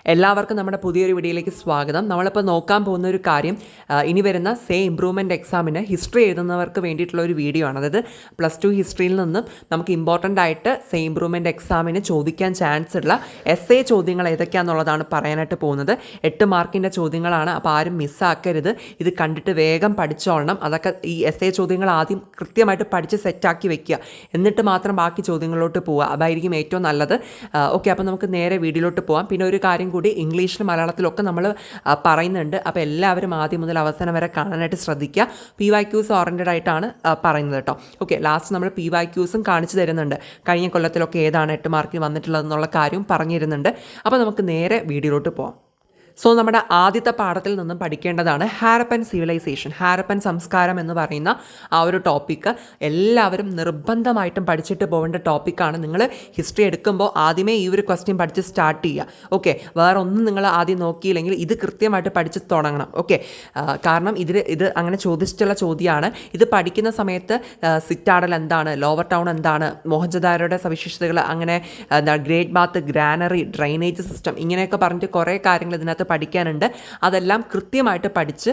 എല്ലാവർക്കും നമ്മുടെ പുതിയൊരു വീഡിയോയിലേക്ക് സ്വാഗതം. നമ്മളിപ്പോൾ നോക്കാൻ പോകുന്ന ഒരു കാര്യം ഇനി വരുന്ന ഇംപ്രൂവ്മെൻറ്റ് എക്സാമിന് ഹിസ്റ്ററി എഴുതുന്നവർക്ക് വേണ്ടിയിട്ടുള്ള ഒരു വീഡിയോ ആണ്. അതായത് +2 ഹിസ്റ്ററിയിൽ നിന്നും നമുക്ക് ഇമ്പോർട്ടൻ്റ് ആയിട്ട് ഇംപ്രൂവ്മെൻറ്റ് എക്സാമിന് ചോദിക്കാൻ ചാൻസ് ഉള്ള ചോദ്യങ്ങൾ ഏതൊക്കെയാണെന്നുള്ളതാണ് പറയാനായിട്ട് പോകുന്നത്. 8 മാർക്കിൻ്റെ ചോദ്യങ്ങളാണ്, അപ്പോൾ ആരും മിസ്സാക്കരുത്. ഇത് കണ്ടിട്ട് വേഗം പഠിച്ചോളണം. അതൊക്കെ ഈ ചോദ്യങ്ങൾ ആദ്യം കൃത്യമായിട്ട് പഠിച്ച് സെറ്റാക്കി വെക്കുക, എന്നിട്ട് മാത്രം ബാക്കി ചോദ്യങ്ങളിലോട്ട് പോവുക. അതായിരിക്കും ഏറ്റവും നല്ലത്. ഓക്കെ, അപ്പോൾ നമുക്ക് നേരെ വീഡിയോയിലോട്ട് പോകാം. പിന്നെ ഒരു കാര്യം കൂടി, ഇംഗ്ലീഷിലും മലയാളത്തിലൊക്കെ നമ്മൾ പറയുന്നുണ്ട്. അപ്പോൾ എല്ലാവരും ആദ്യം മുതൽ അവസാനം വരെ കാണാനായിട്ട് ശ്രദ്ധിക്കുക. PYQs ഓറിയൻറ്റഡ് ആയിട്ടാണ് പറയുന്നത് കേട്ടോ. ഓക്കെ, ലാസ്റ്റ് നമ്മൾ PYQസും കാണിച്ചു തരുന്നുണ്ട്. കഴിഞ്ഞ കൊല്ലത്തിലൊക്കെ ഏതാണ് 8 മാർക്കിന് വന്നിട്ടുള്ളതെന്നുള്ള കാര്യം പറഞ്ഞിരുന്നുണ്ട്. അപ്പോൾ നമുക്ക് നേരെ വീഡിയോയിലോട്ട് പോകാം. നമ്മുടെ ആദ്യത്തെ പാഠത്തിൽ നിന്നും പഠിക്കേണ്ടതാണ് ഹാരപ്പൻ സിവിലൈസേഷൻ, ഹാരപ്പൻ സംസ്കാരം എന്ന് പറയുന്ന ആ ഒരു ടോപ്പിക്ക് എല്ലാവരും നിർബന്ധമായിട്ടും പഠിച്ചിട്ട് പോകേണ്ട ടോപ്പിക്കാണ്. നിങ്ങൾ ഹിസ്റ്ററി എടുക്കുമ്പോൾ ആദ്യമേ ഈ ഒരു ക്വസ്റ്റ്യൻ പഠിച്ച് സ്റ്റാർട്ട് ചെയ്യുക. ഓക്കെ, വേറെ ഒന്നും നിങ്ങൾ ആദ്യം നോക്കിയില്ലെങ്കിൽ ഇത് കൃത്യമായിട്ട് പഠിച്ച് തുടങ്ങണം. ഓക്കെ, കാരണം ഇത് അങ്ങനെ ചോദിച്ചിട്ടുള്ള ചോദ്യമാണ്. ഇത് പഠിക്കുന്ന സമയത്ത് സിറ്റാഡൽ എന്താണ്, ലോവർ ടൗൺ എന്താണ്, മോഹൻജദാരോയുടെ സവിശേഷതകൾ, അങ്ങനെ great bath, granary, drainage system, ഇങ്ങനെയൊക്കെ പറഞ്ഞിട്ട് കുറേ കാര്യങ്ങൾ ഇതിനകത്ത് പഠിക്കാനുണ്ട്. അതെല്ലാം കൃത്യമായിട്ട് പഠിച്ച്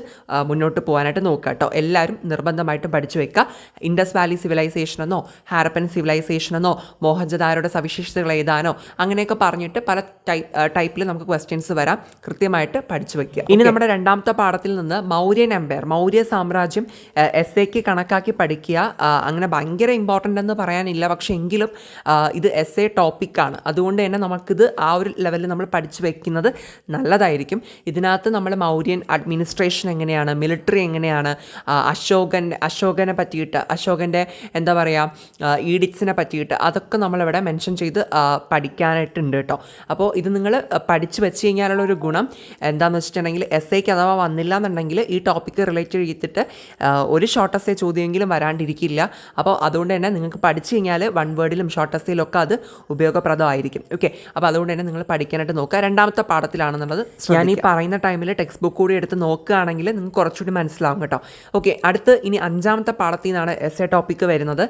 മുന്നോട്ട് പോകാനായിട്ട് നോക്കുക കേട്ടോ. എല്ലാവരും നിർബന്ധമായിട്ടും പഠിച്ചു വെക്കുക. ഇൻഡസ് വാലി സിവിലൈസേഷൻ എന്നോ ഹാരപ്പൻ സിവിലൈസേഷൻ എന്നോ മോഹൻജദാരോയുടെ സവിശേഷതകൾ ഏതാനോ അങ്ങനെയൊക്കെ പറഞ്ഞിട്ട് പല ടൈപ്പിൽ നമുക്ക് ക്വസ്റ്റ്യൻസ് വരാം. കൃത്യമായിട്ട് പഠിച്ചു വെക്കുക. ഇനി നമ്മുടെ രണ്ടാമത്തെ പാഠത്തിൽ നിന്ന് മൗര്യൻ എംപയർ, മൗര്യ സാമ്രാജ്യം എസ്സേക്ക് കണക്കാക്കി പഠിക്കുക. അങ്ങനെ ഭയങ്കര ഇമ്പോർട്ടൻ്റ് എന്ന് പറയാനില്ല, പക്ഷേ എങ്കിലും ഇത് ടോപ്പിക്കാണ്. അതുകൊണ്ട് തന്നെ നമുക്കിത് ആ ഒരു ലെവലിൽ നമ്മൾ പഠിച്ചു വെക്കുന്നത് നല്ലതായിരിക്കും. ഇതിനകത്ത് നമ്മൾ മൗര്യൻ അഡ്മിനിസ്ട്രേഷൻ എങ്ങനെയാണ്, മിലിറ്ററി എങ്ങനെയാണ്, അശോകനെ പറ്റിയിട്ട്, അശോകൻ്റെ എന്താ പറയുക ഈഡിക്സിനെ പറ്റിയിട്ട്, അതൊക്കെ നമ്മളിവിടെ മെൻഷൻ ചെയ്ത് പഠിക്കാനായിട്ടുണ്ട് കേട്ടോ. അപ്പോൾ ഇത് നിങ്ങൾ പഠിച്ച് വെച്ച് കഴിഞ്ഞാലുള്ളൊരു ഗുണം എന്താണെന്ന് വെച്ചിട്ടുണ്ടെങ്കിൽ എസ്സേക്ക് അഥവാ വന്നില്ല എന്നുണ്ടെങ്കിൽ ഈ ടോപ്പിക്ക് റിലേറ്റ് ചെയ്തിട്ട് ഒരു ഷോർട്ട് എസ്സേ ചോദ്യമെങ്കിലും വരാണ്ടിരിക്കില്ല. അപ്പോൾ അതുകൊണ്ട് തന്നെ നിങ്ങൾക്ക് പഠിച്ചു കഴിഞ്ഞാൽ 1 വേർഡിലും ഷോർട്ട് എസ്സേയിലൊക്കെ അത് ഉപയോഗപ്രദമായിരിക്കും. ഓക്കെ, അപ്പോൾ അതുകൊണ്ട് തന്നെ നിങ്ങൾ പഠിക്കാനായിട്ട് നോക്കുക. രണ്ടാമത്തെ പാഠത്തിലാണെന്നുള്ളത് ഞാൻ ഈ പറയുന്ന ടൈമിൽ ടെക്സ്റ്റ് ബുക്ക് കൂടി എടുത്ത് നോക്കുകയാണെങ്കിൽ നിങ്ങൾക്ക് കുറച്ചുകൂടി മനസ്സിലാവും കേട്ടോ. ഓക്കെ, അടുത്ത് ഇനി 5ാമത്തെ പാഠത്തിൽ നിന്നാണ് ടോപ്പിക്ക് വരുന്നത്.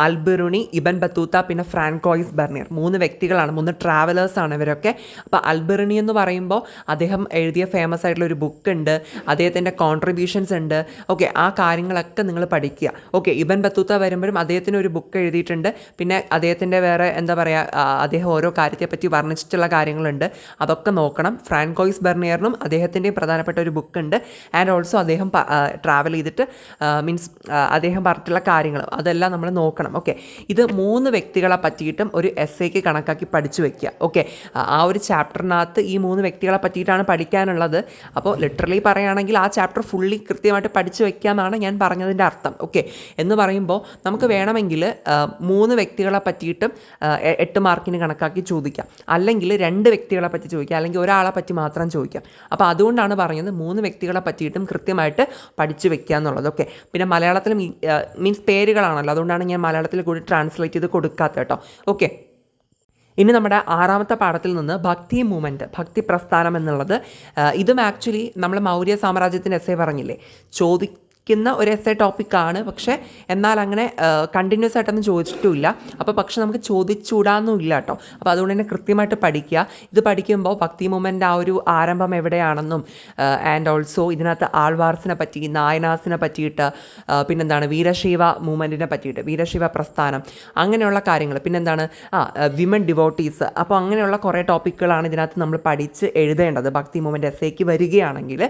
അൽബിറുണി, ഇബൻ ബത്തൂത്ത, പിന്നെ ഫ്രാങ്കോയിസ് ബെർണിയർ, 3 വ്യക്തികളാണ്, 3 ട്രാവലേഴ്സാണ് ഇവരൊക്കെ. അപ്പോൾ അൽബിറുണി എന്ന് പറയുമ്പോൾ അദ്ദേഹം എഴുതിയ ഫേമസ് ആയിട്ടുള്ള ഒരു ബുക്ക് ഉണ്ട്, അദ്ദേഹത്തിൻ്റെ കോൺട്രിബ്യൂഷൻസ് ഉണ്ട്. ഓക്കെ, ആ കാര്യങ്ങളൊക്കെ നിങ്ങൾ പഠിക്കുക. ഓക്കെ, ഇബൻ ബത്തൂത്ത വരുമ്പോഴും അദ്ദേഹത്തിന് ഒരു ബുക്ക് എഴുതിയിട്ടുണ്ട്. പിന്നെ അദ്ദേഹത്തിൻ്റെ വേറെ എന്താ പറയുക, അദ്ദേഹം ഓരോ കാര്യത്തെപ്പറ്റി വർണ്ണിച്ചിട്ടുള്ള കാര്യങ്ങളുണ്ട്, അതൊക്കെ നോക്കണം. ഫ്രാങ്കോയിസ് ബെർണിയറിനും അദ്ദേഹത്തിൻ്റെയും പ്രധാനപ്പെട്ട ഒരു ബുക്ക് ഉണ്ട്. ആൻഡ് ഓൾസോ അദ്ദേഹം ട്രാവൽ ചെയ്തിട്ട് മീൻസ് അദ്ദേഹം പറഞ്ഞിട്ടുള്ള കാര്യങ്ങൾ അതെല്ലാം നമ്മൾ നോക്കണം. ഓക്കെ, ഇത് 3 വ്യക്തികളെ പറ്റിയിട്ടും ഒരു എസ്സേക്ക് കണക്കാക്കി പഠിച്ചു വെക്കുക. ഓക്കെ, ആ ഒരു ചാപ്റ്ററിനകത്ത് ഈ 3 വ്യക്തികളെ പറ്റിയിട്ടാണ് പഠിക്കാനുള്ളത്. അപ്പോൾ ലിറ്ററലി പറയുകയാണെങ്കിൽ ആ ചാപ്റ്റർ ഫുള്ളി കൃത്യമായിട്ട് പഠിച്ചു വെക്കാമെന്നാണ് ഞാൻ പറഞ്ഞതിൻ്റെ അർത്ഥം. ഓക്കെ, എന്ന് പറയുമ്പോൾ നമുക്ക് വേണമെങ്കിൽ 3 വ്യക്തികളെ പറ്റിയിട്ടും 8 മാർക്കിന് കണക്കാക്കി ചോദിക്കാം, അല്ലെങ്കിൽ 2 വ്യക്തികളെ പറ്റി ചോദിക്കാം, അല്ലെങ്കിൽ ഒരാളെ പറ്റി മാത്രം ചോദിക്കാം. അപ്പോൾ അതുകൊണ്ടാണ് പറയുന്നത് 3 വ്യക്തികളെ പറ്റിയിട്ടും കൃത്യമായിട്ട് പഠിച്ചു വെക്കുക എന്നുള്ളത്. ഓക്കെ, പിന്നെ മലയാളത്തിലും മീൻസ് പേരുകളാണല്ലോ, അതുകൊണ്ടാണ് ഞാൻ മലയാളത്തിൽ കൂടി ട്രാൻസ്ലേറ്റ് ചെയ്ത് കൊടുക്കാത്തത് കേട്ടോ. ഓക്കെ, ഇനി നമ്മുടെ 6ാമത്തെ പാഠത്തിൽ നിന്ന് ഭക്തി മൂവ്മെൻറ്റ്, ഭക്തി പ്രസ്ഥാനം എന്നുള്ളത്, ഇതും ആക്ച്വലി നമ്മൾ മൗര്യ സാമ്രാജ്യത്തിൻ്റെ എസ്സേ പറഞ്ഞില്ലേ, ഒരു ടോപ്പിക്കാണ്. പക്ഷേ എന്നാൽ അങ്ങനെ കണ്ടിന്യൂസ് ആയിട്ടൊന്നും ചോദിച്ചിട്ടുമില്ല. അപ്പോൾ പക്ഷെ നമുക്ക് ചോദിച്ചുകൂടാന്നും ഇല്ല കേട്ടോ. അപ്പോൾ അതുകൊണ്ട് തന്നെ കൃത്യമായിട്ട് പഠിക്കുക. ഇത് പഠിക്കുമ്പോൾ ഭക്തി മൂവ്മെൻ്റ് ആ ഒരു ആരംഭം എവിടെയാണെന്നും ആൻഡ് ഓൾസോ ഇതിനകത്ത് ആൾവാർസിനെ പറ്റി, നായനാസിനെ പറ്റിയിട്ട്, പിന്നെന്താണ് വീരശൈവ മൂവ്മെൻറ്റിനെ പറ്റിയിട്ട്, വീരശൈവ പ്രസ്ഥാനം, അങ്ങനെയുള്ള കാര്യങ്ങൾ, പിന്നെന്താണ് വിമൻ ഡിവോട്ടീസ്. അപ്പോൾ അങ്ങനെയുള്ള കുറേ ടോപ്പിക്കുകളാണ് ഇതിനകത്ത് നമ്മൾ പഠിച്ച് എഴുതേണ്ടത് ഭക്തി മൂവ്മെൻറ്റ് എസ്സേക്ക് വരികയാണെങ്കിൽ.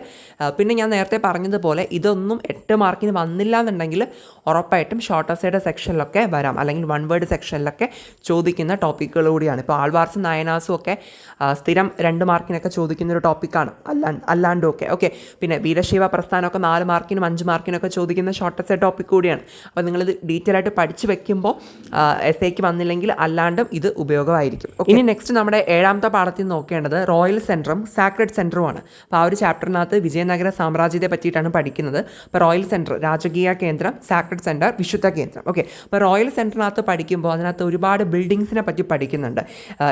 പിന്നെ ഞാൻ നേരത്തെ പറഞ്ഞതുപോലെ ഇതൊന്നും 8 മാർക്കിന് വന്നില്ല എന്നുണ്ടെങ്കിൽ ഉറപ്പായിട്ടും ഷോർട്ട് എസ്സേയുടെ സെക്ഷനിലൊക്കെ വരാം, അല്ലെങ്കിൽ 1 വേർഡ് സെക്ഷനിലൊക്കെ ചോദിക്കുന്ന ടോപ്പിക്കുകൾ കൂടിയാണ്. ഇപ്പോൾ ആൾവാർസും നായനാസും ഒക്കെ സ്ഥിരം 2 മാർക്കിനൊക്കെ ചോദിക്കുന്ന ഒരു ടോപ്പിക്കാണ്, അല്ലാണ്ടും ഒക്കെ. ഓക്കെ, പിന്നെ വീരശൈവ പ്രസ്ഥാനമൊക്കെ 4 മാർക്കിനും 5 മാർക്കിനൊക്കെ ചോദിക്കുന്ന ഷോർട്ട് എസ്സേ ടോപ്പിക് കൂടിയാണ്. അപ്പോൾ നിങ്ങളിത് ഡീറ്റെയിൽ ആയിട്ട് പഠിച്ച് വെക്കുമ്പോൾ എസ്സേക്ക് വന്നില്ലെങ്കിൽ അല്ലാണ്ടും ഇത് ഉപയോഗമായിരിക്കും. ഇനി നെക്സ്റ്റ് നമ്മുടെ 7ാമത്തെ പാഠത്തിൽ നോക്കേണ്ടത് റോയൽ സെൻറ്ററും സാക്രഡ് സെൻറ്ററുമാണ്. അപ്പോൾ ആ ഒരു ചാപ്റ്ററിനകത്ത് വിജയനഗര സാമ്രാജ്യത്തെ പറ്റിയിട്ടാണ് പഠിക്കുന്നത്. അപ്പോൾ റോയൽ സെൻറ്റർ രാജകീയ കേന്ദ്രം, സാക്രഡ് സെൻറ്റർ വിശുദ്ധ കേന്ദ്രം. ഓക്കെ, അപ്പോൾ റോയൽ സെൻറ്ററിനകത്ത് പഠിക്കുമ്പോൾ അതിനകത്ത് ഒരുപാട് ബിൽഡിങ്സിനെ പറ്റി പഠിക്കുന്നുണ്ട്.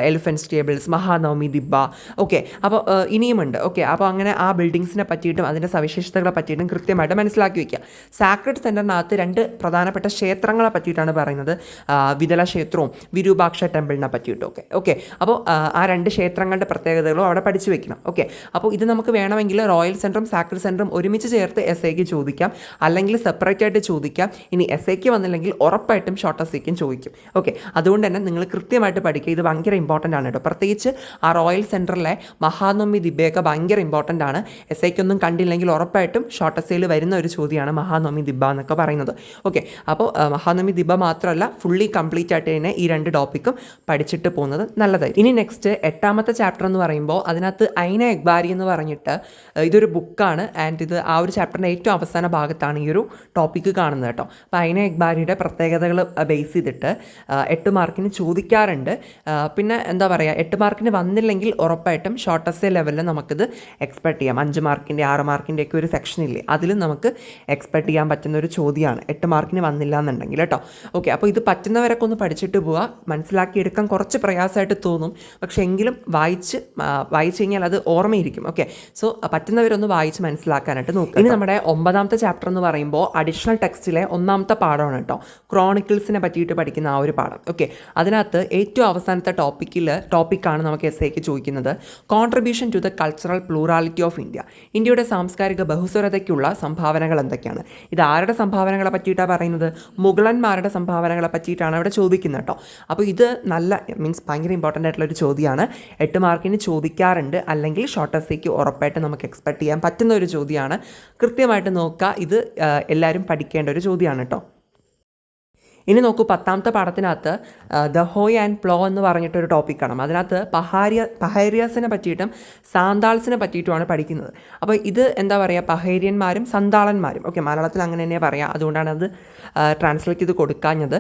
Elephant stables, Mahanavami Dibba. Okay, അപ്പോൾ ഇനിയുമുണ്ട്. ഓക്കെ, അപ്പോൾ അങ്ങനെ ആ ബിൽഡിങ്സിനെ പറ്റിയിട്ടും അതിൻ്റെ സവിശേഷതകളെ പറ്റിയിട്ടും കൃത്യമായിട്ട് മനസ്സിലാക്കി വയ്ക്കുക. സാക്രഡ് സെൻറ്ററിനകത്ത് 2 പ്രധാനപ്പെട്ട ക്ഷേത്രങ്ങളെ പറ്റിയിട്ടാണ് പറയുന്നത്. വിതല ക്ഷേത്രവും വിരൂപാക്ഷ ടെമ്പിളിനെ പറ്റിയിട്ടും. ഓക്കെ, അപ്പോൾ ആ 2 ക്ഷേത്രങ്ങളുടെ പ്രത്യേകതകളും അവിടെ പഠിച്ചു വെക്കണം. ഓക്കെ, അപ്പോൾ ഇത് നമുക്ക് വേണമെങ്കിൽ റോയൽ സെൻറ്ററും സാക്രഡ് സെൻറ്ററും ഒരുമിച്ച് ചേർത്ത് എസ്ഐക്ക് ചോദിക്കാം, അല്ലെങ്കിൽ സെപ്പറേറ്റ് ആയിട്ട് ചോദിക്കാം. ഇനി എസ്ഐക്ക് വന്നില്ലെങ്കിൽ ഉറപ്പായിട്ടും ഷോർട്ട് എസ്ഐക്കും ചോദിക്കും. ഓക്കെ, അതുകൊണ്ട് തന്നെ നിങ്ങൾ കൃത്യമായിട്ട് പഠിക്കുക. ഇത് ഭയങ്കര ഇമ്പോർട്ടൻ്റ് ആണ് കേട്ടോ. പ്രത്യേകിച്ച് ആ റോയൽ സെൻറ്ററിലെ മഹാനവമി ദിബ്ബയൊക്കെ ഭയങ്കര ഇമ്പോർട്ടൻ്റ് ആണ്. എസ്ഐക്കൊന്നും കണ്ടില്ലെങ്കിൽ ഉറപ്പായിട്ടും ഷോർട്ട് എസ്ഐയിൽ വരുന്ന ഒരു ചോദ്യമാണ് മഹാനവമി ദിബ്ബ എന്നൊക്കെ പറയുന്നത്. ഓക്കെ, അപ്പോൾ മഹാനവമി ദിബ്ബ മാത്രമല്ല, ഫുള്ളി കംപ്ലീറ്റ് ആയിട്ട് തന്നെ ഈ 2 ടോപ്പിക്കും പഠിച്ചിട്ട് പോകുന്നത് നല്ലതായി. ഇനി നെക്സ്റ്റ് 8ാമത്തെ ചാപ്റ്റർ എന്ന് പറയുമ്പോൾ അതിനകത്ത് ഐന എക്ബാരി എന്ന് പറഞ്ഞിട്ട് ഇതൊരു ബുക്കാണ്. ആൻഡ് ഇത് ആ ഒരു ചാപ്റ്ററിൻ്റെ ഏറ്റവും അവസാന ഭാഗത്താണ് ഈ ഒരു ടോപ്പിക്ക് കാണുന്നത് കേട്ടോ. അപ്പോൾ ഐന എക്ബാരിയുടെ പ്രത്യേകതകൾ ബേസ് ചെയ്തിട്ട് 8 മാർക്കിന് ചോദിക്കാറുണ്ട്. പിന്നെ എന്താ പറയുക, 8 മാർക്കിന് വന്നില്ലെങ്കിൽ ഉറപ്പായിട്ടും ഷോർട്ട് എസ്സേ ലെവലിൽ നമുക്കിത് എക്സ്പെക്ട് ചെയ്യാം. 5 മാർക്കിൻ്റെ 6 മാർക്കിൻ്റെ ഒക്കെ ഒരു സെക്ഷനില്ലേ, അതിലും നമുക്ക് എക്സ്പെക്ട് ചെയ്യാൻ പറ്റുന്ന ഒരു ചോദ്യമാണ് 8 മാർക്കിന് വന്നില്ല എന്നുണ്ടെങ്കിൽ കേട്ടോ. ഓക്കെ, അപ്പോൾ ഇത് പറ്റുന്നവരൊക്കെ ഒന്ന് പഠിച്ചിട്ട് പോവുക. മനസ്സിലാക്കിയെടുക്കാൻ കുറച്ച് പ്രയാസമായിട്ട് തോന്നും, പക്ഷേ എങ്കിലും വായിച്ച് കഴിഞ്ഞാൽ അത് ഓർമ്മയിരിക്കും. ഓക്കെ, സോ പറ്റുന്നവരൊന്ന് വായിച്ച് മനസ്സിലാക്കാനായിട്ട് നോക്കുക. ഇനി നമ്മുടെ 9ാമത്തെ ചാപ്റ്റർ എന്ന് പറയുമ്പോൾ അഡീഷണൽ ടെക്സ്റ്റിലെ 1ാമത്തെ പാഠമാണ് കേട്ടോ. ക്രോണിക്കിൾസിനെ പറ്റിയിട്ട് പഠിക്കുന്ന ആ ഒരു പാഠം. ഓക്കെ, അതിനകത്ത് ഏറ്റവും അവസാനത്തെ ടോപ്പിക്കാണ് നമുക്ക് എസ്ഐക്ക് ചോദിക്കുന്നത്. Contribution to the cultural plurality of India. ഇന്ത്യയുടെ സാംസ്കാരിക ബഹുസ്വരതയ്ക്കുള്ള സംഭാവനകൾ എന്തൊക്കെയാണ്? ഇത് ആരുടെ സംഭാവനകളെ പറ്റിയിട്ടാണ് പറയുന്നത്? മുഗളന്മാരുടെ സംഭാവനകളെ പറ്റിയിട്ടാണ് അവിടെ ചോദിക്കുന്നത് കേട്ടോ. അപ്പോൾ ഇത് ഭയങ്കര ഇമ്പോർട്ടൻ്റ് ആയിട്ടുള്ളൊരു ചോദ്യമാണ്. 8 മാർക്കിന് ചോദിക്കാറുണ്ട്, അല്ലെങ്കിൽ ഷോർട്ട് എസ്സേക്ക് ഉറപ്പായിട്ട് നമുക്ക് എക്സ്പെക്ട് ചെയ്യാൻ പറ്റുന്ന ഒരു ചോദ്യമാണ്. കൃത്യമായിട്ട് നോക്കുക. ഇത് എല്ലാവരും പഠിക്കേണ്ട ഒരു ചോദ്യമാണ് കേട്ടോ. ഇനി നോക്കൂ, 10ാമത്തെ പാഠത്തിനകത്ത് ദ ഹോയ് ആൻഡ് പ്ലോ എന്ന് പറഞ്ഞിട്ടൊരു ടോപ്പിക്കാണ്. അതിനകത്ത് പഹേരിയസിനെ പറ്റിയിട്ടും സാന്താൾസിനെ പറ്റിയിട്ടുമാണ് പഠിക്കുന്നത്. അപ്പോൾ ഇത് എന്താ പറയുക, പഹേര്യന്മാരും സന്താളന്മാരും. ഓക്കെ, മലയാളത്തിൽ അങ്ങനെ തന്നെ പറയാം, അതുകൊണ്ടാണ് അത് ട്രാൻസ്ലേറ്റ് ചെയ്ത് കൊടുക്കാഞ്ഞത്.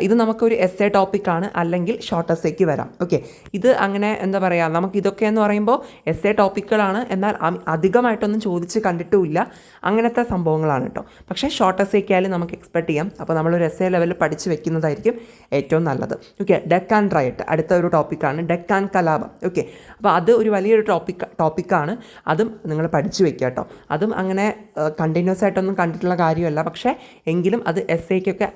ഇത് നമുക്കൊരു എസ്സേ ടോപ്പിക്കാണ്, അല്ലെങ്കിൽ ഷോർട്ട് എസ്സേക്ക് വരാം. ഓക്കെ, ഇത് അങ്ങനെ എന്താ പറയുക, നമുക്ക് ഇതൊക്കെ എന്ന് പറയുമ്പോൾ എസ്സേ ടോപ്പിക്കുകളാണ്, എന്നാൽ അധികമായിട്ടൊന്നും ചോദിച്ച് കണ്ടിട്ടുമില്ല, അങ്ങനത്തെ സംഭവങ്ങളാണ് കേട്ടോ. പക്ഷേ ഷോർട്ട് എസ്സേക്കായാലും നമുക്ക് എക്സ്പെക്ട് ചെയ്യാം. അപ്പോൾ നമ്മളൊരു എസ്സേ ലെവലിൽ പഠിച്ച് വെക്കുന്നതായിരിക്കും ഏറ്റവും നല്ലത്. ഓക്കെ, ഡെക്കാൻ റൈറ്റ് അടുത്ത ഒരു ടോപ്പിക്കാണ്. ഡെക്കാൻ കലാപം. ഓക്കെ, അപ്പോൾ അത് ഒരു വലിയൊരു ടോപ്പിക്കാണ്. അതും നിങ്ങൾ പഠിച്ച് വെക്കുക കേട്ടോ. അതും അങ്ങനെ കണ്ടിന്യൂസ് ആയിട്ടൊന്നും കണ്ടിട്ടുള്ള കാര്യമല്ല, പക്ഷേ എങ്കിലും അത് എസ്സേക്കൊക്കെ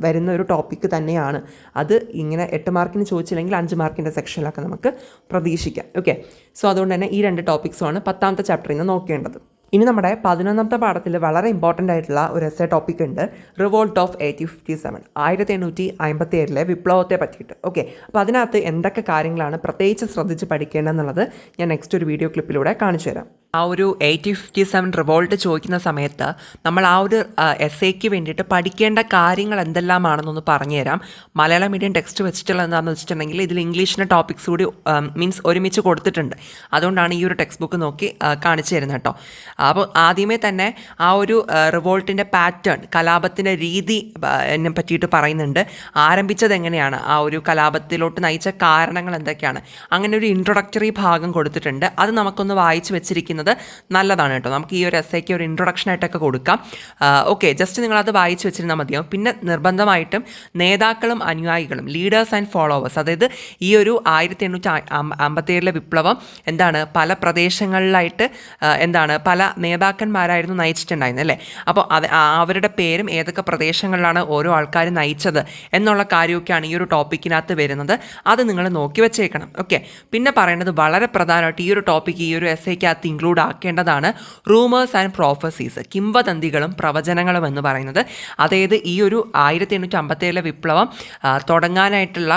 വരുന്ന ഒരു ടോപ്പിക്ക് തന്നെയാണ്. അത് ഇങ്ങനെ 8 മാർക്കിന് ചോദിച്ചില്ലെങ്കിൽ 5 മാർക്കിൻ്റെ സെക്ഷനിലൊക്കെ നമുക്ക് പ്രതീക്ഷിക്കാം. ഓക്കെ, സോ അതുകൊണ്ട് തന്നെ ഈ 2 ടോപ്പിക്സുമാണ് 10ാമത്തെ ചാപ്റ്ററിൽ നിന്ന് നോക്കേണ്ടത്. ഇനി നമ്മുടെ 11ാമത്തെ പാഠത്തിൽ വളരെ ഇമ്പോർട്ടൻ്റ് ആയിട്ടുള്ള ഒരു എസ്സേ ടോപ്പിക് ഉണ്ട്. റിവോൾട്ട് ഓഫ് 1857, 1857 വിപ്ലവത്തെ പറ്റിയിട്ട്. ഓക്കെ, അപ്പോൾ അതിനകത്ത് എന്തൊക്കെ കാര്യങ്ങളാണ് പ്രത്യേകിച്ച് ശ്രദ്ധിച്ച് പഠിക്കേണ്ടതെന്നുള്ളത് ഞാൻ നെക്സ്റ്റ് ഒരു വീഡിയോ ക്ലിപ്പിലൂടെ കാണിച്ചു തരാം. ആ ഒരു 1857 റിവോൾട്ട് ചോദിക്കുന്ന സമയത്ത് നമ്മൾ ആ ഒരു എസ്സേക്ക് വേണ്ടിയിട്ട് പഠിക്കേണ്ട കാര്യങ്ങൾ എന്തെല്ലാമാണെന്നൊന്ന് പറഞ്ഞുതരാം. മലയാളം മീഡിയം ടെക്സ്റ്റ് വെച്ചിട്ടുള്ള എന്താണെന്ന് വെച്ചിട്ടുണ്ടെങ്കിൽ ഇതിൽ ഇംഗ്ലീഷിൻ്റെ ടോപ്പിക്സ് കൂടി ഒരുമിച്ച് കൊടുത്തിട്ടുണ്ട്. അതുകൊണ്ടാണ് ഈ ഒരു ടെക്സ്റ്റ് ബുക്ക് നോക്കി കാണിച്ചു തരുന്നത് കേട്ടോ. അപ്പോൾ ആദ്യമേ തന്നെ ആ ഒരു റിവോൾട്ടിൻ്റെ പാറ്റേൺ, കലാപത്തിൻ്റെ രീതി എന്നെ പറ്റിയിട്ട് പറയുന്നുണ്ട്. ആരംഭിച്ചത് എങ്ങനെയാണ്, ആ ഒരു കലാപത്തിലോട്ട് നയിച്ച കാരണങ്ങൾ എന്തൊക്കെയാണ്, അങ്ങനെ ഒരു ഇൻട്രൊഡക്ടറി ഭാഗം കൊടുത്തിട്ടുണ്ട്. അത് നമുക്കൊന്ന് വായിച്ച് വെച്ചിരിക്കുന്നത് നല്ലതാണ് കേട്ടോ. നമുക്ക് ഈ ഒരു എസ്സേക്ക് ഒരു ഇൻട്രൊഡക്ഷൻ ആയിട്ടൊക്കെ കൊടുക്കാം. ഓക്കെ, ജസ്റ്റ് നിങ്ങളത് വായിച്ച് വെച്ചിരുന്നാൽ മതിയാവും. പിന്നെ നിർബന്ധമായിട്ടും നേതാക്കളും അനുയായികളും, ലീഡേഴ്സ് ആൻഡ് ഫോളോവേഴ്സ്, അതായത് ഈ ഒരു 1857 വിപ്ലവം പല പ്രദേശങ്ങളിലായിട്ട് പല നേതാക്കന്മാരായിരുന്നു നയിച്ചിട്ടുണ്ടായിരുന്നത് അല്ലേ. അപ്പോൾ അവരുടെ പേരും ഏതൊക്കെ പ്രദേശങ്ങളിലാണ് ഓരോ ആൾക്കാർ നയിച്ചത് എന്നുള്ള കാര്യമൊക്കെയാണ് ഈ ഒരു ടോപ്പിക്കിനകത്ത് വരുന്നത്. അത് നിങ്ങൾ നോക്കി വെച്ചേക്കണം. ഓക്കെ, പിന്നെ പറയേണ്ടത് വളരെ പ്രധാനമായിട്ട് ഈ ഒരു ടോപ്പിക്ക് ഈ ഒരു എസ്സേക്കകത്ത് ഇൻക്ലൂഡ് ആക്കേണ്ടതാണ് റൂമേഴ്സ് ആൻഡ് പ്രോഫസീസ്, കിംവദന്തികളും പ്രവചനങ്ങളും എന്ന് പറയുന്നത്. അതായത് ഈ ഒരു 1857 വിപ്ലവം തുടങ്ങാനായിട്ടുള്ള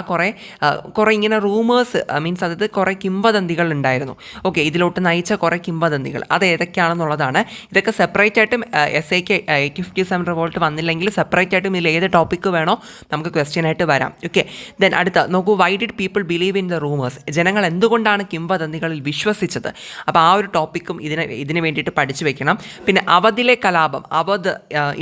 കുറേ ഇങ്ങനെ റൂമേഴ്സ് അതായത് കുറേ കിംവദന്തികൾ ഉണ്ടായിരുന്നു. ഓക്കെ, ഇതിലോട്ട് നയിച്ച കുറേ കിംവദന്തികൾ അത് ഏതൊക്കെയാണെന്നുള്ളതാണ്. ഇതൊക്കെ സെപ്പറേറ്റ് ആയിട്ടും എസ്സേക്ക് 1857 റിവോൾട്ട് വന്നില്ലെങ്കിൽ സെപ്പറേറ്റ് ആയിട്ടും ഇതിൽ ഏത് ടോപ്പിക്ക് വേണോ നമുക്ക് ക്വസ്റ്റ്യൻ ആയിട്ട് വരാം. ഓക്കെ, ദെൻ അടുത്ത നോക്കൂ, why did people believe in the rumours, ജനങ്ങൾ എന്തുകൊണ്ടാണ് കിംവദന്തികളിൽ വിശ്വസിച്ചത്. അപ്പോൾ ആ ഒരു ടോപ്പിക് ടോപ്പിക്കും ഇതിന് വേണ്ടിയിട്ട് പഠിച്ചു വെക്കണം. പിന്നെ അവധിലെ കലാപം, അവധ്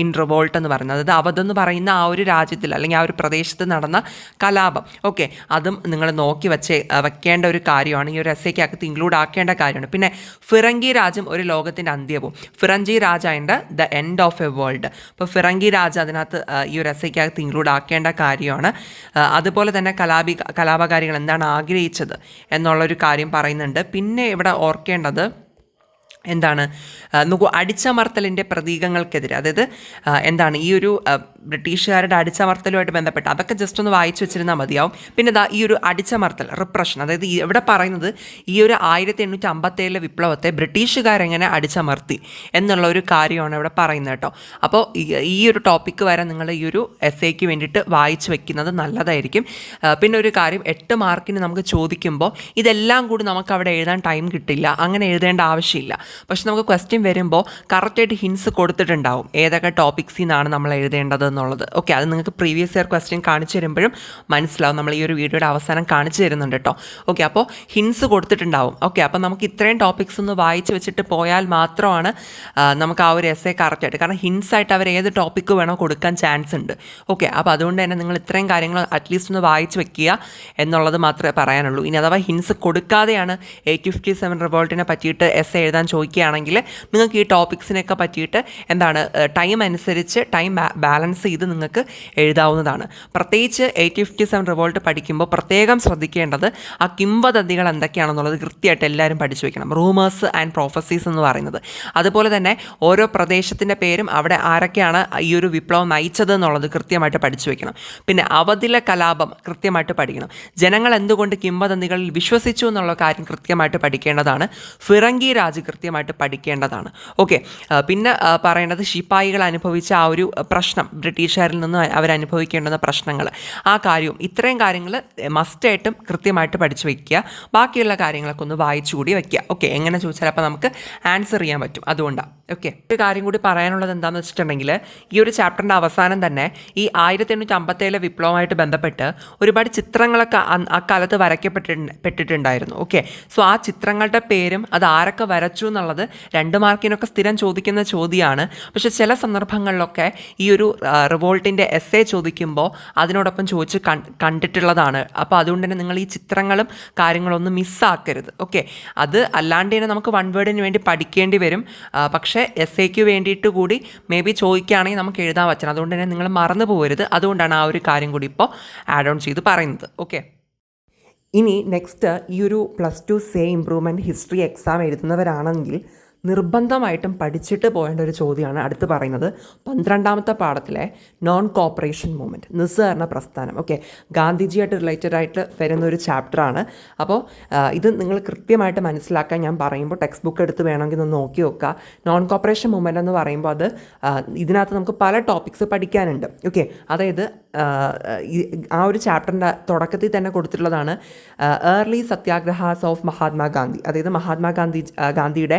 ഇൻ റിവോൾട്ട് എന്ന് പറയുന്നത്, അതായത് അവധ് എന്ന് പറയുന്ന ആ ഒരു രാജ്യത്തിൽ അല്ലെങ്കിൽ ആ ഒരു പ്രദേശത്ത് നടന്ന കലാപം. ഓക്കെ, അതും നിങ്ങൾ നോക്കി വെക്കേണ്ട ഒരു കാര്യമാണ്, ഈ ഒരു എസ്സേക്കകത്ത് ഇൻക്ലൂഡ് ആക്കേണ്ട കാര്യമാണ്. പിന്നെ ഫിറങ്കി രാജ്യം ഒരു ലോകത്തിൻ്റെ അന്ത്യവും, Firangi Raja and the end of a world. അപ്പോൾ ഫിറങ്കി രാജ അതിനകത്ത് ഈ ഒരു എസ്സേക്കകത്ത് ഇൻക്ലൂഡ് ആക്കേണ്ട കാര്യമാണ്. അതുപോലെ തന്നെ കലാപകാരികൾ എന്താണ് ആഗ്രഹിച്ചത് എന്നുള്ളൊരു കാര്യം പറയുന്നുണ്ട്. പിന്നെ ഇവിടെ ഓർക്കേണ്ടത് എന്താണ്, നോക്കൂ, അടിച്ചമർത്തലിൻ്റെ പ്രതീകങ്ങൾക്കെതിരെ, അതായത് എന്താണ് ഈ ഒരു ബ്രിട്ടീഷുകാരുടെ അടിച്ചമർത്തലുമായിട്ട് ബന്ധപ്പെട്ട് അതൊക്കെ ജസ്റ്റ് ഒന്ന് വായിച്ചു വെച്ചിരുന്നാൽ മതിയാവും. പിന്നെ ഈ ഒരു അടിച്ചമർത്തൽ, റിപ്രഷൻ, അതായത് ഇവിടെ പറയുന്നത് ഈ ഒരു 1857 വിപ്ലവത്തെ ബ്രിട്ടീഷുകാരെങ്ങനെ അടിച്ചമർത്തി എന്നുള്ള ഒരു കാര്യമാണ് ഇവിടെ പറയുന്നത് കേട്ടോ. അപ്പോൾ ഈ ഒരു ടോപ്പിക്ക് വരെ നിങ്ങൾ ഈ ഒരു എസ്സേക്ക് വേണ്ടിയിട്ട് വായിച്ചു വെക്കുന്നത് നല്ലതായിരിക്കും. പിന്നെ ഒരു കാര്യം, 8 മാർക്കിന് നമുക്ക് ചോദിക്കുമ്പോൾ ഇതെല്ലാം കൂടി നമുക്ക് അവിടെ എഴുതാൻ ടൈം കിട്ടില്ല, അങ്ങനെ എഴുതേണ്ട ആവശ്യമില്ല. പക്ഷെ നമുക്ക് ക്വസ്റ്റ്യൻ വരുമ്പോൾ കറക്റ്റായിട്ട് ഹിൻസ് കൊടുത്തിട്ടുണ്ടാവും ഏതൊക്കെ ടോപ്പിക്സിൽ നിന്നാണ് നമ്മൾ എഴുതേണ്ടത് എന്നുള്ളത്. ഓക്കെ, അത് നിങ്ങൾക്ക് പ്രീവിയസ് ഇയർ ക്വസ്റ്റ്യൻ കാണിച്ചു തരുമ്പോഴും മനസ്സിലാവും. നമ്മൾ ഈ ഒരു വീഡിയോയുടെ അവസാനം കാണിച്ചു തരുന്നുണ്ട് കേട്ടോ. ഓക്കെ, അപ്പോൾ ഹിൻസ് കൊടുത്തിട്ടുണ്ടാവും. ഓക്കെ, അപ്പോൾ നമുക്ക് ഇത്രയും ടോപ്പിക്സ് ഒന്ന് വായിച്ച് വെച്ചിട്ട് പോയാൽ മാത്രമാണ് നമുക്ക് ആ ഒരു എസ്സേ കറക്റ്റായിട്ട്, കാരണം ഹിൻസായിട്ട് അവർ ഏത് ടോപ്പിക്ക് വേണോ കൊടുക്കാൻ ചാൻസ് ഉണ്ട്. ഓക്കെ, അപ്പോൾ അതുകൊണ്ട് തന്നെ നിങ്ങൾ ഇത്രയും കാര്യങ്ങൾ അറ്റ്ലീസ്റ്റ് ഒന്ന് വായിച്ച് വെക്കുക എന്നുള്ളത് മാത്രമേ പറയാനുള്ളൂ. ഇനി അഥവാ ഹിൻസ് കൊടുക്കാതെയാണ് 857 റിവോൾട്ടിനെ പറ്റിയിട്ട് എസ്സേ എഴുതാൻ ചോദിക്കുകയാണെങ്കിൽ നിങ്ങൾക്ക് ഈ ടോപ്പിക്സിനൊക്കെ പറ്റിയിട്ട് എന്താണ് ടൈം അനുസരിച്ച് ടൈം ബാലൻസ് ചെയ്ത് നിങ്ങൾക്ക് എഴുതാവുന്നതാണ്. പ്രത്യേകിച്ച് 857 റിവോൾട്ട് പഠിക്കുമ്പോൾ പ്രത്യേകം ശ്രദ്ധിക്കേണ്ടത് ആ കിംവദന്തികൾ എന്തൊക്കെയാണെന്നുള്ളത് കൃത്യമായിട്ട് എല്ലാവരും പഠിച്ചു വയ്ക്കണം. റൂമേഴ്സ് ആൻഡ് പ്രൊഫസീസ് എന്ന് പറയുന്നത്, അതുപോലെ തന്നെ ഓരോ പ്രദേശത്തിൻ്റെ പേരും അവിടെ ആരൊക്കെയാണ് ഈ ഒരു വിപ്ലവം നയിച്ചത് എന്നുള്ളത് കൃത്യമായിട്ട് പഠിച്ചു വയ്ക്കണം. പിന്നെ അവധിലെ കലാപം കൃത്യമായിട്ട് പഠിക്കണം. ജനങ്ങൾ എന്തുകൊണ്ട് കിംവദന്തികളിൽ വിശ്വസിച്ചു എന്നുള്ള കാര്യം കൃത്യമായിട്ട് പഠിക്കേണ്ടതാണ്. ഫിറങ്കി രാജ് കൃത്യമായിട്ട് പഠിക്കേണ്ടതാണ്. ഓക്കെ, പിന്നെ പറയേണ്ടത് ശിപ്പായികൾ അനുഭവിച്ച ആ ഒരു പ്രശ്നം, ബ്രിട്ടീഷുകാരിൽ നിന്ന് അവരനുഭവിക്കേണ്ടുന്ന പ്രശ്നങ്ങൾ, ആ കാര്യവും ഇത്രയും കാര്യങ്ങൾ മസ്റ്റായിട്ടും കൃത്യമായിട്ട് പഠിച്ചു വയ്ക്കുക. ബാക്കിയുള്ള കാര്യങ്ങളൊക്കെ ഒന്ന് വായിച്ചുകൂടി വയ്ക്കുക. ഓക്കെ, എങ്ങനെ ചോദിച്ചാൽ അപ്പോൾ നമുക്ക് ആൻസർ ചെയ്യാൻ പറ്റും, അതുകൊണ്ടാണ്. ഓക്കെ, ഒരു കാര്യം കൂടി പറയാനുള്ളത് എന്താണെന്ന് വെച്ചിട്ടുണ്ടെങ്കിൽ ഈ ഒരു ചാപ്റ്ററിൻ്റെ അവസാനം തന്നെ ഈ 1857 വിപ്ലവമായിട്ട് ബന്ധപ്പെട്ട് ഒരുപാട് ചിത്രങ്ങളൊക്കെ അക്കാലത്ത് വരയ്ക്കപ്പെട്ടിട്ടുണ്ടായിരുന്നു. ഓക്കെ, സോ ആ ചിത്രങ്ങളുടെ പേരും അത് ആരൊക്കെ വരച്ചു എന്നുള്ളത് 2 മാർക്കിനൊക്കെ സ്ഥിരം ചോദിക്കുന്ന ചോദ്യമാണ്. പക്ഷേ ചില സന്ദർഭങ്ങളിലൊക്കെ ഈ ഒരു റിവോൾട്ടിൻ്റെ എസ്സേ ചോദിക്കുമ്പോൾ അതിനോടൊപ്പം ചോദിച്ച് കണ്ടിട്ടുള്ളതാണ്. അപ്പോൾ അതുകൊണ്ട് തന്നെ നിങ്ങൾ ഈ ചിത്രങ്ങളും കാര്യങ്ങളൊന്നും മിസ്സാക്കരുത്. ഓക്കെ, അത് അല്ലാണ്ട് തന്നെ നമുക്ക് വൺ വേർഡിന് വേണ്ടി പഠിക്കേണ്ടി വരും. പക്ഷേ എസ്സേക്ക് വേണ്ടിയിട്ട് കൂടി മേ ബി ചോദിക്കുകയാണെങ്കിൽ നമുക്ക് എഴുതാൻ പറ്റണം. അതുകൊണ്ട് തന്നെ നിങ്ങൾ മറന്നു പോകരുത്. അതുകൊണ്ടാണ് ആ ഒരു കാര്യം കൂടി ഇപ്പോൾ ആഡ് ഓൺ ചെയ്ത് പറയുന്നത്. ഓക്കെ, ഇനി നെക്സ്റ്റ് ഈ ഒരു +2 സേ ഇംപ്രൂവ്മെൻറ്റ് ഹിസ്റ്ററി എക്സാം എഴുതുന്നവരാണെങ്കിൽ നിർബന്ധമായിട്ടും പഠിച്ചിട്ട് പോകേണ്ട ഒരു ചോദ്യമാണ് അടുത്ത് പറയുന്നത്. 12ാമത്തെ പാഠത്തിലെ നോൺ കോപ്പറേഷൻ മൂവ്മെൻറ്റ്, നിസ്സഹകരണ പ്രസ്ഥാനം. ഓക്കെ, ഗാന്ധിജിയായിട്ട് റിലേറ്റഡ് ആയിട്ട് വരുന്ന ഒരു ചാപ്റ്ററാണ്. അപ്പോൾ ഇത് നിങ്ങൾ കൃത്യമായിട്ട് മനസ്സിലാക്കാൻ ഞാൻ പറയുമ്പോൾ ടെക്സ്റ്റ് ബുക്ക് എടുത്ത് വേണമെങ്കിൽ ഒന്ന് നോക്കി നോക്കുക. നോൺ കോപ്പറേഷൻ മൂവ്മെൻറ്റ് എന്ന് പറയുമ്പോൾ അത് ഇതിനകത്ത് നമുക്ക് പല ടോപ്പിക്സ് പഠിക്കാനുണ്ട്. ഓക്കെ, അതായത് ആ ഒരു ചാപ്റ്ററിൻ്റെ തുടക്കത്തിൽ തന്നെ കൊടുത്തിട്ടുള്ളതാണ് ഏർലി സത്യാഗ്രഹാസ് ഓഫ് മഹാത്മാഗാന്ധി, അതായത് മഹാത്മാഗാന്ധിയുടെ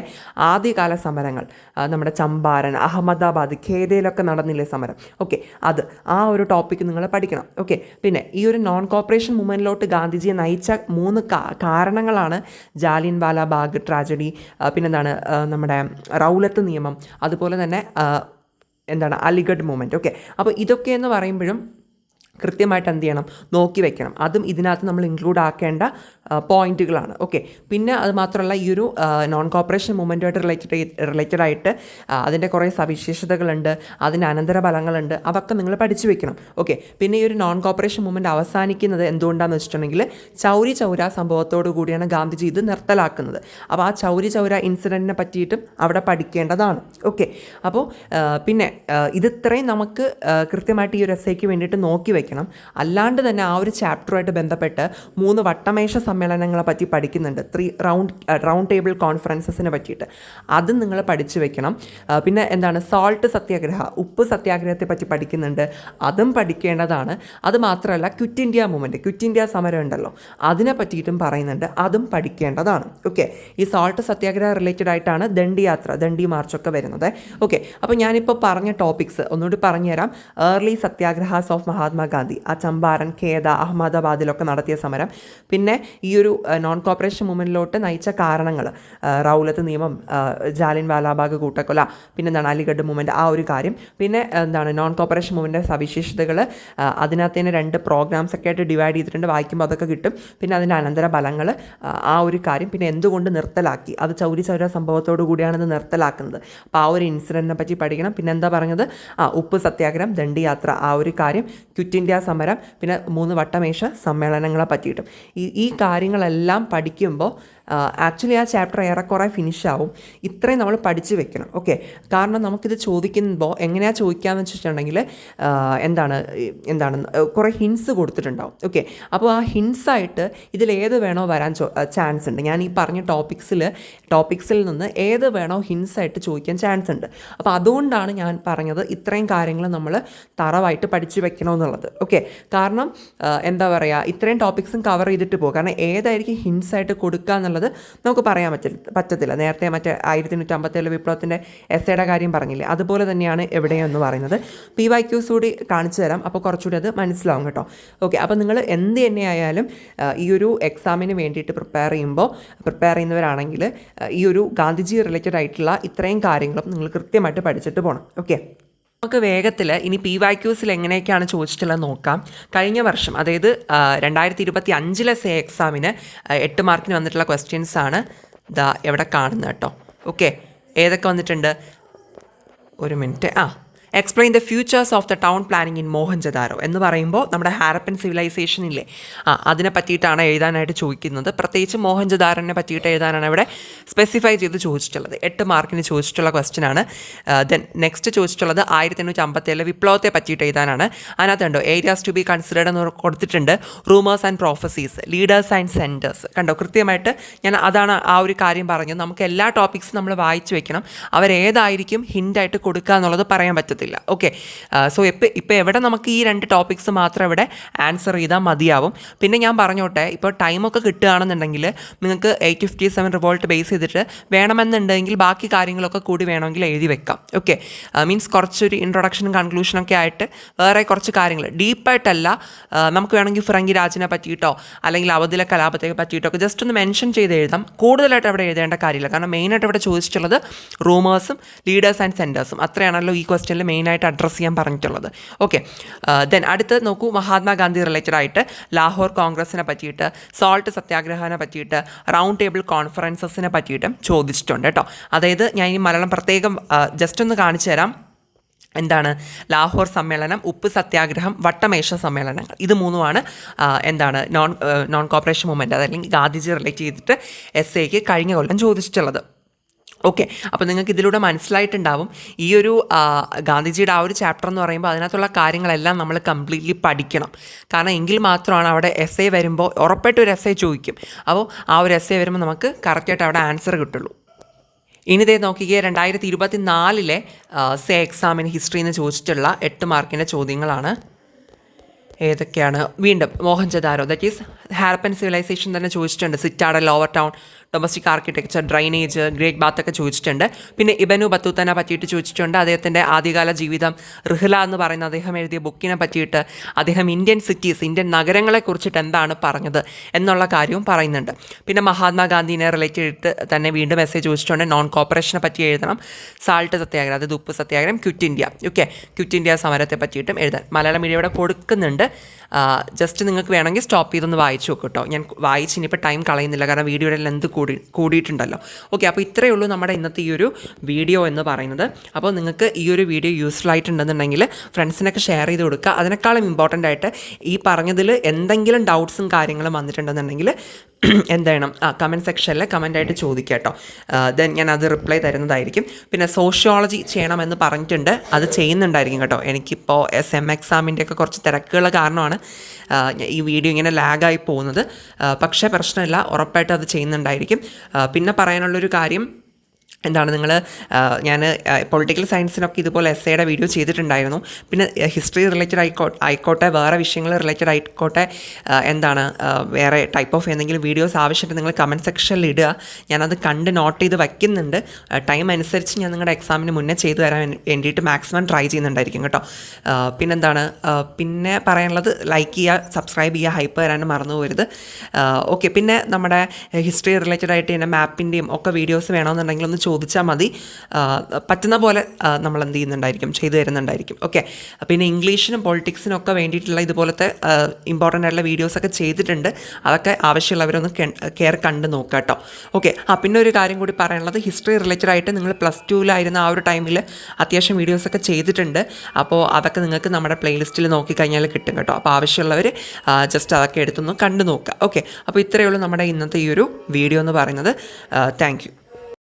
ആദ്യകാല സമരങ്ങൾ. നമ്മുടെ ചമ്പാരൻ, അഹമ്മദാബാദ്, ഖേദയിലൊക്കെ നടന്നില്ലേ സമരം. ഓക്കെ, അത് ആ ഒരു ടോപ്പിക്ക് നിങ്ങൾ പഠിക്കണം. ഓക്കെ, പിന്നെ ഈ ഒരു നോൺ കോപ്പറേഷൻ മൂവ്മെൻറ്റിലോട്ട് ഗാന്ധിജിയെ നയിച്ച 3 കാരണങ്ങളാണ് ജാലിയൻ വാല ബാഗ് ട്രാജഡി, പിന്നെന്താണ് നമ്മുടെ റൗലത്ത് നിയമം, അതുപോലെ തന്നെ എന്താണ് അലിഗഡ് മൂവ്മെൻറ്റ്. ഓക്കെ, അപ്പോൾ ഇതൊക്കെ എന്ന് പറയുമ്പോഴും കൃത്യമായിട്ട് എന്ത് ചെയ്യണം, നോക്കി വെക്കണം. അതും ഇതിനകത്ത് നമ്മൾ ഇൻക്ലൂഡ് ആക്കേണ്ട പോയിന്റുകളാണ്. ഓക്കെ, പിന്നെ അത് മാത്രമല്ല ഈ ഒരു നോൺ കോപ്പറേഷൻ മൂവ്മെൻറ്റുമായിട്ട് റിലേറ്റഡ് ആയിട്ട് അതിൻ്റെ കുറേ സവിശേഷതകളുണ്ട്, അതിൻ്റെ അനന്തരഫലങ്ങളുണ്ട്, അതൊക്കെ നിങ്ങൾ പഠിച്ചു വെക്കണം. ഓക്കെ, പിന്നെ ഈ ഒരു നോൺ കോപ്പറേഷൻ മൂവ്മെൻറ്റ് അവസാനിക്കുന്നത് എന്തുകൊണ്ടാണെന്ന് വെച്ചിട്ടുണ്ടെങ്കിൽ ചൗരി ചൗര സംഭവത്തോടു കൂടിയാണ് ഗാന്ധിജി ഇത് നിർത്തലാക്കുന്നത്. അപ്പോൾ ആ ചൗരി ചൗര ഇൻസിഡൻറ്റിനെ പറ്റിയിട്ടും അവിടെ പഠിക്കേണ്ടതാണ്. ഓക്കെ, അപ്പോൾ പിന്നെ ഇതിത്രയും നമുക്ക് കൃത്യമായിട്ട് ഈ ഒരു എസ്സേക്ക് വേണ്ടിയിട്ട് നോക്കി വയ്ക്കണം. അല്ലാണ്ട് തന്നെ ആ ഒരു ചാപ്റ്ററുമായിട്ട് ബന്ധപ്പെട്ട് 3 വട്ടമേശ സമ്മേളനങ്ങളെ പറ്റി പഠിക്കുന്നുണ്ട്, 3 റൗണ്ട് ടേബിൾ കോൺഫറൻസസിനെ പറ്റിയിട്ട്. അതും നിങ്ങൾ പഠിച്ചു വെക്കണം. പിന്നെ എന്താണ് സോൾട്ട് സത്യാഗ്രഹ, ഉപ്പ് സത്യാഗ്രഹത്തെ പറ്റി പഠിക്കുന്നുണ്ട്, അതും പഠിക്കേണ്ടതാണ്. അത് മാത്രമല്ല quit India movement, quit India സമരം ഉണ്ടല്ലോ, അതിനെ പറ്റിയിട്ടും പറയുന്നുണ്ട്, അതും പഠിക്കേണ്ടതാണ്. ഓക്കെ, ഈ സോൾട്ട് സത്യാഗ്രഹ റിലേറ്റഡ് ആയിട്ടാണ് ദണ്ഡി യാത്ര, ദണ്ഡി മാർച്ചൊക്കെ വരുന്നത്. ഓക്കെ, അപ്പോൾ ഞാനിപ്പോൾ പറഞ്ഞ ടോപ്പിക്സ് ഒന്നുകൂടി പറഞ്ഞുതരാം. ഏർലി സത്യാഗ്രഹാസ് ഓഫ് മഹാത്മാ മഹാത്മാഗാന്ധി ആ ചമ്പാരൻ, ഖേദ, അഹമ്മദാബാദിലൊക്കെ നടത്തിയ സമരം, പിന്നെ ഈ ഒരു നോൺ കോപ്പറേഷൻ മൂവ്മെൻറ്റിലോട്ട് നയിച്ച കാരണങ്ങൾ, റൗലത്ത് നിയമം, ജാലിയൻ വാലാബാഗ് കൂട്ടക്കൊല, പിന്നെ എന്താണ് അലിഗഡ് മൂവ്മെൻറ്റ് ആ ഒരു കാര്യം, പിന്നെ എന്താണ് നോൺ കോപ്പറേഷൻ മൂവ്മെൻറ്റിൻ്റെ സവിശേഷതകൾ, അതിനകത്ത് തന്നെ 2 പ്രോഗ്രാംസ് ഒക്കെ ആയിട്ട് ഡിവൈഡ് ചെയ്തിട്ടുണ്ട്, വായിക്കുമ്പോൾ അതൊക്കെ കിട്ടും. പിന്നെ അതിൻ്റെ അനന്തര ഫലങ്ങൾ, ആ ഒരു കാര്യം, പിന്നെ എന്തുകൊണ്ട് നിർത്തലാക്കി, അത് ചൗരി ചൗര സംഭവത്തോടു കൂടിയാണ് ഇത് നിർത്തലാക്കുന്നത്. അപ്പോൾ ആ ഒരു ഇൻസിഡൻറ്റിനെ പറ്റി പഠിക്കണം. പിന്നെ എന്താ പറഞ്ഞത്, ഉപ്പ് സത്യാഗ്രഹം, ദണ്ഡി യാത്ര, ആ ഒരു കാര്യം, ക്വിറ്റ് ഇന്ത്യ സമരം, പിന്നെ 3 വട്ടമേശ സമ്മേളനങ്ങളെ പറ്റിയിട്ടും ഈ കാര്യങ്ങളെല്ലാം പഠിക്കുമ്പോൾ ആക്ച്വലി ആ ചാപ്റ്റർ ഏറെക്കുറെ ഫിനിഷാവും. ഇത്രയും നമ്മൾ പഠിച്ച് വെക്കണം. ഓക്കെ, കാരണം നമുക്കിത് ചോദിക്കുമ്പോൾ എങ്ങനെയാണ് ചോദിക്കാമെന്ന് വെച്ചിട്ടുണ്ടെങ്കിൽ എന്താണ് കുറേ ഹിൻസ് കൊടുത്തിട്ടുണ്ടാവും. ഓക്കെ, അപ്പോൾ ആ ഹിൻസായിട്ട് ഇതിലേത് വേണോ വരാൻ ചാൻസ് ഉണ്ട്. ഞാൻ ഈ പറഞ്ഞ ടോപ്പിക്സിൽ നിന്ന് ഏത് വേണോ ഹിൻസായിട്ട് ചോദിക്കാൻ ചാൻസ് ഉണ്ട്. അപ്പോൾ അതുകൊണ്ടാണ് ഞാൻ പറഞ്ഞത് ഇത്രയും കാര്യങ്ങൾ നമ്മൾ തറവായിട്ട് പഠിച്ചു വെക്കണമെന്നുള്ളത്. ഓക്കെ, കാരണം ഇത്രയും ടോപ്പിക്സും കവർ ചെയ്തിട്ട് പോകും. കാരണം ഏതായിരിക്കും ഹിൻസായിട്ട് കൊടുക്കുക എന്നുള്ളത് നമുക്ക് പറയാൻ പറ്റത്തില്ല. നേരത്തെ മറ്റേ 1857 വിപ്ലവത്തിൻ്റെ എസ്സേയുടെ കാര്യം പറഞ്ഞില്ലേ, അതുപോലെ തന്നെയാണ് എവിടെയെന്ന് പറയുന്നത്. PYQs കൂടി കാണിച്ചു തരാം, അപ്പോൾ കുറച്ചുകൂടി അത് മനസ്സിലാവും കേട്ടോ. ഓക്കെ, അപ്പോൾ നിങ്ങൾ എന്ത് തന്നെയായാലും ഈ ഒരു എക്സാമിന് വേണ്ടിയിട്ട് പ്രിപ്പയർ ചെയ്യുന്നവരാണെങ്കിൽ ഈ ഒരു ഗാന്ധിജി റിലേറ്റഡ് ആയിട്ടുള്ള ഇത്രയും കാര്യങ്ങളും നിങ്ങൾ കൃത്യമായിട്ട് പഠിച്ചിട്ട് പോകണം. ഓക്കെ, നമുക്ക് വേഗത്തിൽ ഇനി PYQs എങ്ങനെയൊക്കെയാണ് ചോദിച്ചിട്ടുള്ളത് നോക്കാം. കഴിഞ്ഞ വർഷം, അതായത് 2025 സേ എക്സാമിന് 8 മാർക്കിന് വന്നിട്ടുള്ള ക്വസ്റ്റ്യൻസ് ആണ് എവിടെ കാണുന്നത് കേട്ടോ. ഓക്കെ, ഏതൊക്കെ വന്നിട്ടുണ്ട്, ഒരു minute. Explain the futures of the town planning in Mohenjo-daro എന്ന് പറയുമ്പോൾ നമ്മുടെ ഹാരപ്പൻ സിവിലൈസേഷൻ ഇല്ലേ, അതിനെ പറ്റിയിട്ടാണ് എഴുതാനായിട്ട് ചോദിക്കുന്നത്. പ്രത്യേകിച്ച് മോഹൻജദാരോനെ പറ്റിയിട്ട് എഴുതാനാണ് ഇവിടെ സ്പെസിഫൈ ചെയ്ത് ചോദിച്ചിട്ടുള്ളത്. 8 മാർക്കിന് ചോദിച്ചിട്ടുള്ള ക്വസ്റ്റ്യൻ ആണ്. ദെൻ നെക്സ്റ്റ് ചോദിച്ചിട്ടുള്ളത് 1857 വിപ്ലവത്തെ പറ്റിയിട്ട് എഴുതാനാണ്. അതിനകത്തുണ്ടോ ഏരിയാസ് ടു ബി കൺസിഡേർഡ് എന്ന് കൊടുത്തിട്ടുണ്ട്. Rumours and prophecies, leaders and centres. കണ്ടോ, കൃത്യമായിട്ട് അതാണ് ആ ഒരു കാര്യം പറഞ്ഞത്. നമുക്ക് എല്ലാ ടോപ്പിക്സും നമ്മൾ വായിച്ചു വെക്കണം. അവരേതായിരിക്കും ഹിൻ്റായിട്ട് കൊടുക്കുക എന്നുള്ളത് പറയാൻ പറ്റത്തില്ല. ഓക്കെ, സോ ഇപ്പോൾ എവിടെ നമുക്ക് ഈ 2 ടോപ്പിക്സ് മാത്രം ഇവിടെ ആൻസർ ചെയ്താൽ മതിയാവും. പിന്നെ ഞാൻ പറഞ്ഞോട്ടെ, ഇപ്പോൾ ടൈമൊക്കെ കിട്ടുകയാണെന്നുണ്ടെങ്കിൽ നിങ്ങൾക്ക് 857 റിവോൾട്ട് ബേസ് ചെയ്തിട്ട് വേണമെന്നുണ്ടെങ്കിൽ ബാക്കി കാര്യങ്ങളൊക്കെ കൂടി വേണമെങ്കിൽ എഴുതി വെക്കാം. ഓക്കെ, മീൻസ് കുറച്ചൊരു ഇൻട്രൊഡക്ഷനും കൺക്ലൂഷനൊക്കെ ആയിട്ട് വേറെ കുറച്ച് കാര്യങ്ങൾ ഡീപ്പായിട്ടല്ല, നമുക്ക് വേണമെങ്കിൽ ഫിറങ്കി രാജിനെ പറ്റിയിട്ടോ അല്ലെങ്കിൽ അവധിലെ കലാപത്തെ പറ്റിയിട്ടൊക്കെ ജസ്റ്റ് ഒന്ന് മെൻഷൻ ചെയ്ത് എഴുതാം. കൂടുതലായിട്ട് അവിടെ എഴുതേണ്ട കാര്യമില്ല. കാരണം മെയിനായിട്ട് ഇവിടെ ചോദിച്ചിട്ടുള്ളത് റൂമേഴ്സും ലീഡേഴ്സ് ആൻഡ് സെൻറ്റേഴ്സും. അത്രയാണല്ലോ ഈ ക്വസ്റ്റ്യനിൽ മെയിനായിട്ട് അഡ്രസ്സ് ചെയ്യാൻ പറഞ്ഞിട്ടുള്ളത്. ഓക്കെ, ദെൻ അടുത്ത് നോക്കൂ, മഹാത്മാഗാന്ധി റിലേറ്റഡ് ആയിട്ട് ലാഹോർ കോൺഗ്രസിനെ പറ്റിയിട്ട്, സോൾട്ട് സത്യാഗ്രഹനെ പറ്റിയിട്ട്, റൗണ്ട് ടേബിൾ കോൺഫറൻസസിനെ പറ്റിയിട്ടും ചോദിച്ചിട്ടുണ്ട് കേട്ടോ. അതായത് ഞാൻ ഈ മലയാളം പ്രത്യേകം ജസ്റ്റ് ഒന്ന് കാണിച്ചു തരാം. ലാഹോർ സമ്മേളനം, ഉപ്പ് സത്യാഗ്രഹം, വട്ടമേശ സമ്മേളനങ്ങൾ, ഇത് 3ഉമാണ് നോൺ കോപ്പറേഷൻ മൂവ്മെൻറ്റ് അതല്ലെങ്കിൽ ഗാന്ധിജി റിലേറ്റ് ചെയ്തിട്ട് എസ്സേക്ക് കഴിഞ്ഞ കൊല്ലം ചോദിച്ചിട്ടുള്ളത്. ഓക്കെ, അപ്പോൾ നിങ്ങൾക്ക് ഇതിലൂടെ മനസ്സിലായിട്ടുണ്ടാവും ഈ ഒരു ഗാന്ധിജിയുടെ ആ ഒരു ചാപ്റ്റർ എന്ന് പറയുമ്പോൾ അതിനകത്തുള്ള കാര്യങ്ങളെല്ലാം നമ്മൾ കംപ്ലീറ്റ്ലി പഠിക്കണം. കാരണം എങ്കിൽ മാത്രമാണ് അവിടെ എസ്സേ വരുമ്പോൾ ഉറപ്പായിട്ട് ഒരു എസ്സേ ചോദിക്കും. അപ്പോൾ ആ ഒരു എസ്സേ വരുമ്പോൾ നമുക്ക് കറക്റ്റായിട്ട് അവിടെ ആൻസർ കിട്ടുള്ളൂ. ഇനിതേ നോക്കിക്കേ, 2024 സേ എക്സാമിന് ഹിസ്റ്ററിയിൽ നിന്ന് ചോദിച്ചിട്ടുള്ള 8 മാർക്കിൻ്റെ ചോദ്യങ്ങളാണ്. ഏതൊക്കെയാണ്? വീണ്ടും Mohenjodaro, that is Harappan civilisation തന്നെ ചോദിച്ചിട്ടുണ്ട്. Citadel, lower town, domestic architecture, drainage, great ബാത്തൊക്കെ ചോദിച്ചിട്ടുണ്ട്. പിന്നെ ഇബനു ബത്തൂത്തനെ പറ്റിയിട്ട് ചോദിച്ചിട്ടുണ്ട്. അദ്ദേഹത്തിൻ്റെ ആദ്യകാല ജീവിതം, റിഹ്ല എന്ന് പറയുന്ന അദ്ദേഹം എഴുതിയ ബുക്കിനെ പറ്റിയിട്ട്, അദ്ദേഹം ഇന്ത്യൻ നഗരങ്ങളെക്കുറിച്ചിട്ട് എന്താണ് പറഞ്ഞത് എന്നുള്ള കാര്യവും പറയുന്നുണ്ട്. പിന്നെ മഹാത്മാഗാന്ധിനെ റിലേറ്റ് ചെയ്തിട്ട് തന്നെ വീണ്ടും മെസ്സേജ് ചോദിച്ചിട്ടുണ്ട്. നോൺ കോപ്പറേഷനെ പറ്റി എഴുതണം. സാൾട്ട് സത്യാഗ്രഹം, അതായത് ഉപ്പ് സത്യാഗ്രഹം, quit India. Okay, quit India സമരത്തെ പറ്റിയിട്ടും എഴുതാൻ മലയാളം മീഡിയം ഇവിടെ കൊടുക്കുന്നുണ്ട്. ജസ്റ്റ് നിങ്ങൾക്ക് വേണമെങ്കിൽ സ്റ്റോപ്പ് ചെയ്തൊന്ന് വായിച്ചു നോക്കും കേട്ടോ. ഞാൻ വായിച്ച് ഇനിയിപ്പോൾ ടൈം കളയുന്നില്ല, കാരണം വീഡിയോയുടെ ലെന്ത് കൂടിയിട്ടുണ്ടല്ലോ. ഓക്കെ, അപ്പോൾ ഇത്രയേ ഉള്ളൂ നമ്മുടെ ഇന്നത്തെ ഈ ഒരു വീഡിയോ എന്ന് പറയുന്നത്. അപ്പോൾ നിങ്ങൾക്ക് ഈ ഒരു വീഡിയോ യൂസ്ഫുൾ ആയിട്ടുണ്ടെന്നുണ്ടെങ്കിൽ ഫ്രണ്ട്സിനൊക്കെ ഷെയർ ചെയ്ത് കൊടുക്കുക. അതിനേക്കാളും ഇമ്പോർട്ടൻ്റ് ആയിട്ട് ഈ പറഞ്ഞതിൽ എന്തെങ്കിലും ഡൗട്ട്സും കാര്യങ്ങളും വന്നിട്ടുണ്ടെന്നുണ്ടെങ്കിൽ എന്ത് ചെയ്യണം, കമൻറ്റ് സെക്ഷനിൽ കമൻ്റായിട്ട് ചോദിക്കുക കേട്ടോ. ദെൻ ഞാൻ അത് റിപ്ലൈ തരുന്നതായിരിക്കും. പിന്നെ സോഷ്യോളജി ചെയ്യണമെന്ന് പറഞ്ഞിട്ടുണ്ട്, അത് ചെയ്യുന്നുണ്ടായിരിക്കും കേട്ടോ. എനിക്കിപ്പോൾ SM എക്സാമിൻ്റെ ഒക്കെ കുറച്ച് തിരക്കുകൾ കാരണമാണ് ഈ വീഡിയോ ഇങ്ങനെ ലാഗായി പോകുന്നത്. പക്ഷേ പ്രശ്നമില്ല, ഉറപ്പായിട്ട് അത് ചെയ്യുന്നുണ്ടായിരിക്കും. പിന്നെ പറയാനുള്ളൊരു കാര്യം, എന്താണ് നിങ്ങൾ ഞാൻ പൊളിറ്റിക്കൽ സയൻസിനൊക്കെ ഇതുപോലെ എസ്സേയുടെ വീഡിയോ ചെയ്തിട്ടുണ്ടായിരുന്നു. പിന്നെ ഹിസ്റ്ററി റിലേറ്റഡ് ആയിക്കോട്ടെ വേറെ വിഷയങ്ങൾ റിലേറ്റഡ് ആയിക്കോട്ടെ എന്താണ് വേറെ ടൈപ്പ് ഓഫ് എന്തെങ്കിലും വീഡിയോസ് ആവശ്യമായിട്ട് നിങ്ങൾ കമൻറ്റ് സെക്ഷനിൽ ഇടുക. ഞാനത് കണ്ട് നോട്ട് ചെയ്ത് വയ്ക്കുന്നുണ്ട്. ടൈം അനുസരിച്ച് ഞാൻ നിങ്ങളുടെ എക്സാമിന് മുന്നേ ചെയ്തു തരാൻ വേണ്ടിയിട്ട് മാക്സിമം ട്രൈ ചെയ്യുന്നുണ്ടായിരിക്കും കേട്ടോ. പിന്നെന്താണ് പിന്നെ പറയാനുള്ളത്, ലൈക്ക് ചെയ്യുക, സബ്സ്ക്രൈബ് ചെയ്യുക, ഹൈപ്പ് തരാനും മറന്നു പോകരുത്. ഓക്കെ, പിന്നെ നമ്മുടെ ഹിസ്റ്ററി റിലേറ്റഡ് ആയിട്ട് തന്നെ മാപ്പിൻ്റെയും ഒക്കെ വീഡിയോസ് വേണമെന്നുണ്ടെങ്കിൽ ഒന്ന് ചോദിച്ചാൽ മതി. പറ്റുന്ന പോലെ നമ്മൾ എന്ത് ചെയ്യുന്നുണ്ടായിരിക്കും, ചെയ്തു തരുന്നുണ്ടായിരിക്കും. ഓക്കെ, പിന്നെ ഇംഗ്ലീഷിനും പൊളിറ്റിക്സിനും ഒക്കെ വേണ്ടിയിട്ടുള്ള ഇതുപോലത്തെ ഇമ്പോർട്ടൻ്റ് ആയിട്ടുള്ള വീഡിയോസൊക്കെ ചെയ്തിട്ടുണ്ട്. അതൊക്കെ ആവശ്യമുള്ളവരൊന്ന് കണ്ട് നോക്കുക കേട്ടോ. ഓക്കെ, പിന്നെ ഒരു കാര്യം കൂടി പറയാനുള്ളത്, ഹിസ്റ്ററി റിലേറ്റഡ് ആയിട്ട് നിങ്ങൾ +2 ആ ഒരു ടൈമിൽ അത്യാവശ്യം വീഡിയോസൊക്കെ ചെയ്തിട്ടുണ്ട്. അപ്പോൾ അതൊക്കെ നിങ്ങൾക്ക് നമ്മുടെ പ്ലേലിസ്റ്റിൽ നോക്കിക്കഴിഞ്ഞാൽ കിട്ടും കേട്ടോ. അപ്പോൾ ആവശ്യമുള്ളവർ ജസ്റ്റ് അതൊക്കെ എടുത്തൊന്ന് കണ്ടു നോക്കുക. ഓക്കെ, അപ്പോൾ ഇത്രയേ ഉള്ളൂ നമ്മുടെ ഇന്നത്തെ ഈ ഒരു വീഡിയോ എന്ന് പറയുന്നത്. Thank you.